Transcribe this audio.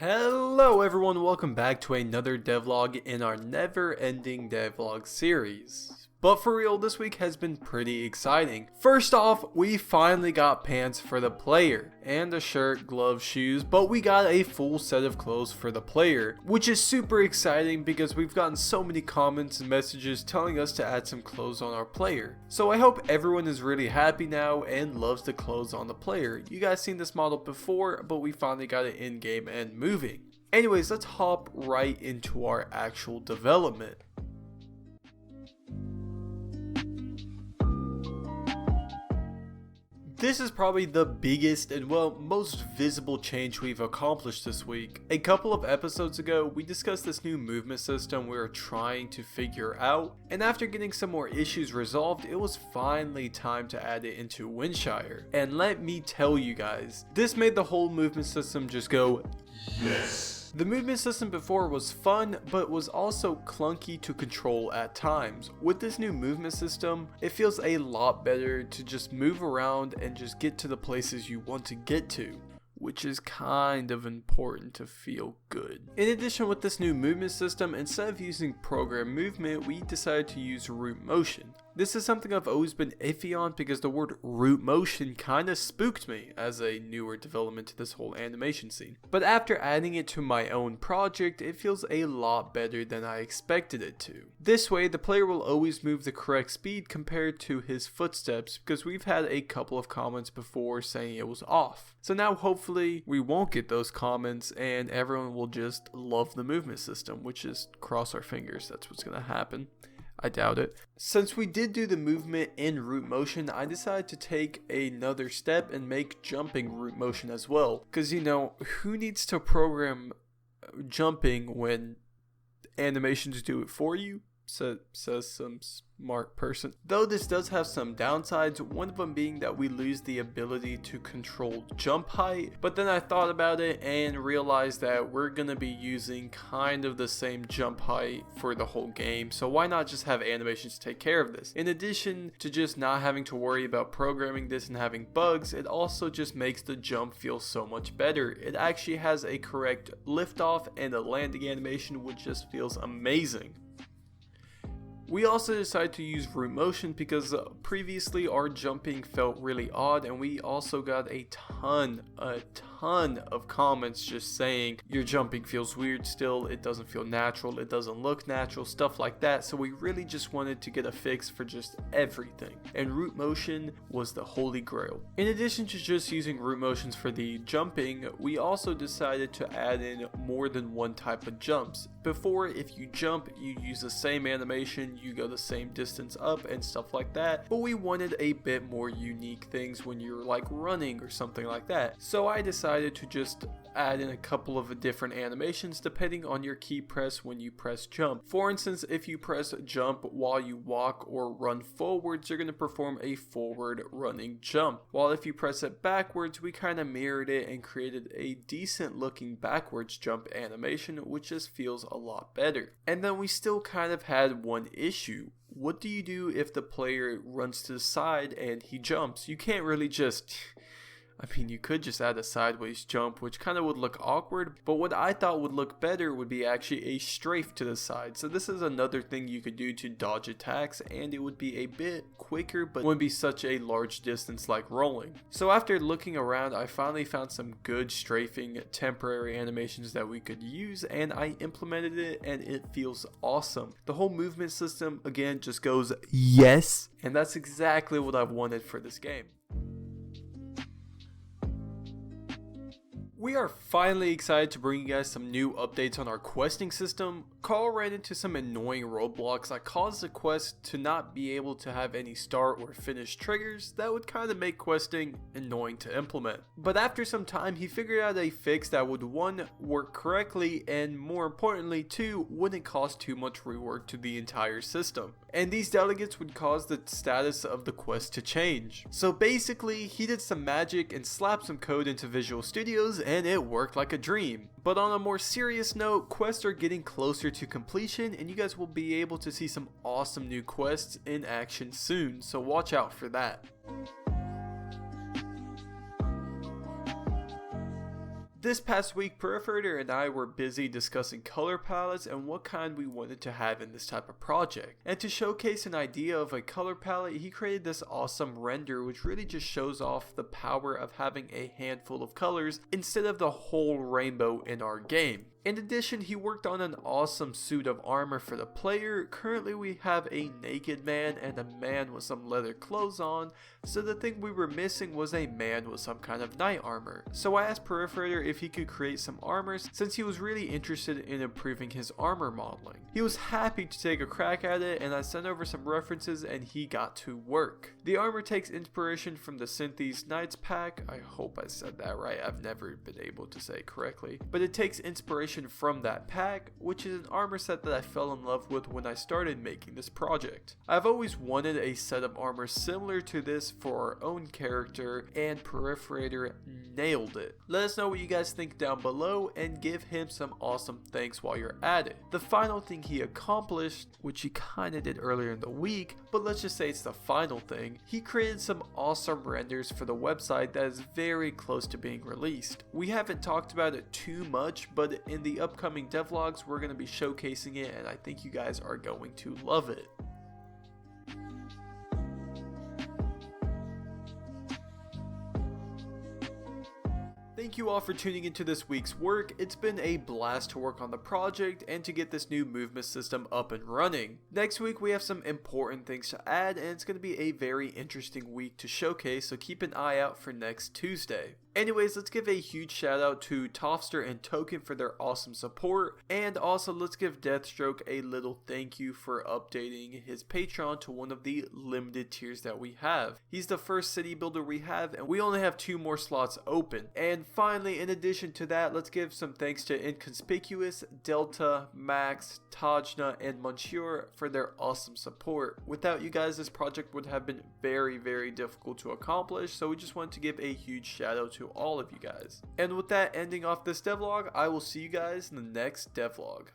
Hello everyone, welcome back to another devlog in our never-ending devlog series. But for real, this week has been pretty exciting. First off, we finally got pants for the player, and a shirt, gloves, shoes, but we got a full set of clothes for the player, which is super exciting because we've gotten so many comments and messages telling us to add some clothes on our player. So I hope everyone is really happy now and loves the clothes on the player. You guys seen this model before, but we finally got it in game and moving. Anyways, let's hop right into our actual development. This is probably the biggest and most visible change we've accomplished this week. A couple of episodes ago, we discussed this new movement system we were trying to figure out, and after getting some more issues resolved, it was finally time to add it into Windshire. And let me tell you guys, this made the whole movement system just go yes. The movement system before was fun, but was also clunky to control at times. With this new movement system, it feels a lot better to just move around and just get to the places you want to get to, which is kind of important to feel good. In addition, with this new movement system, instead of using program movement, we decided to use root motion. This is something I've always been iffy on because the word root motion kinda spooked me as a newer development to this whole animation scene. But after adding it to my own project, it feels a lot better than I expected it to. This way, the player will always move the correct speed compared to his footsteps, because we've had a couple of comments before saying it was off. So now hopefully we won't get those comments and everyone will just love the movement system, which is, cross our fingers, that's what's gonna happen. I doubt it. Since we did do the movement in root motion, I decided to take another step and make jumping root motion as well. Because, you know, who needs to program jumping when animations do it for you? Says some smart person. Though this does have some downsides, one of them being that we lose the ability to control jump height. But then I thought about it and realized that we're gonna be using kind of the same jump height for the whole game, so why not just have animations take care of this? In addition to just not having to worry about programming this and having bugs, it also just makes the jump feel so much better. It actually has a correct liftoff and a landing animation, which just feels amazing. We also decided to use root motion because previously our jumping felt really odd, and we also got a ton of comments just saying your jumping feels weird still, it doesn't feel natural, it doesn't look natural, stuff like that. So we really just wanted to get a fix for just everything, and root motion was the holy grail. In addition to just using root motions for the jumping, we also decided to add in more than one type of jumps. Before, if you jump, you use the same animation, you go the same distance up and stuff like that, but we wanted a bit more unique things when you're like running or something like that. So I decided to just add in a couple of different animations depending on your key press when you press jump. For instance, if you press jump while you walk or run forwards, you're going to perform a forward running jump. While if you press it backwards, we kind of mirrored it and created a decent looking backwards jump animation, which just feels a lot better. And then we still kind of had one issue. What do you do if the player runs to the side and he jumps? You can't really just... you could just add a sideways jump, which kind of would look awkward, but what I thought would look better would be actually a strafe to the side. So this is another thing you could do to dodge attacks, and it would be a bit quicker, but wouldn't be such a large distance like rolling. So after looking around, I finally found some good strafing temporary animations that we could use, and I implemented it, and it feels awesome. The whole movement system, again, just goes yes, and that's exactly what I've wanted for this game. We are finally excited to bring you guys some new updates on our questing system. Carl ran into some annoying roadblocks that caused the quest to not be able to have any start or finish triggers that would kind of make questing annoying to implement. But after some time, he figured out a fix that would 1, work correctly, and more importantly 2, wouldn't cost too much rework to the entire system. And these delegates would cause the status of the quest to change. So basically, he did some magic and slapped some code into Visual Studios, and it worked like a dream. But on a more serious note, quests are getting closer to completion, and you guys will be able to see some awesome new quests in action soon, so watch out for that. This past week, Perforator and I were busy discussing color palettes and what kind we wanted to have in this type of project. And to showcase an idea of a color palette, he created this awesome render which really just shows off the power of having a handful of colors instead of the whole rainbow in our game. In addition, he worked on an awesome suit of armor for the player. Currently we have a naked man and a man with some leather clothes on, so the thing we were missing was a man with some kind of knight armor. So I asked Perforator if he could create some armors since he was really interested in improving his armor modeling. He was happy to take a crack at it, and I sent over some references and he got to work. The armor takes inspiration from the Synthes Knights pack. I hope I said that right, I've never been able to say it correctly. But it takes inspiration from that pack, which is an armor set that I fell in love with when I started making this project. I've always wanted a set of armor similar to this for our own character, and Perforator nailed it. Let us know what you guys think down below and give him some awesome thanks while you're at it. The final thing he accomplished, which he kinda did earlier in the week, but let's just say it's the final thing, he created some awesome renders for the website that is very close to being released. We haven't talked about it too much, but in the upcoming devlogs we're going to be showcasing it, and I think you guys are going to love it. Thank you all for tuning into this week's work. It's been a blast to work on the project and to get this new movement system up and running. Next week we have some important things to add, and it's going to be a very interesting week to showcase, so keep an eye out for next Tuesday. Anyways, let's give a huge shout out to Tofster and Token for their awesome support, and also let's give Deathstroke a little thank you for updating his Patreon to one of the limited tiers that we have. He's the first city builder we have, and we only have 2 more slots open. And finally, in addition to that, let's give some thanks to Inconspicuous, Delta, Max, Tajna, and Monsieur for their awesome support. Without you guys, this project would have been very difficult to accomplish, so we just wanted to give a huge shout out to all of you guys. And with that ending off this devlog, I will see you guys in the next devlog.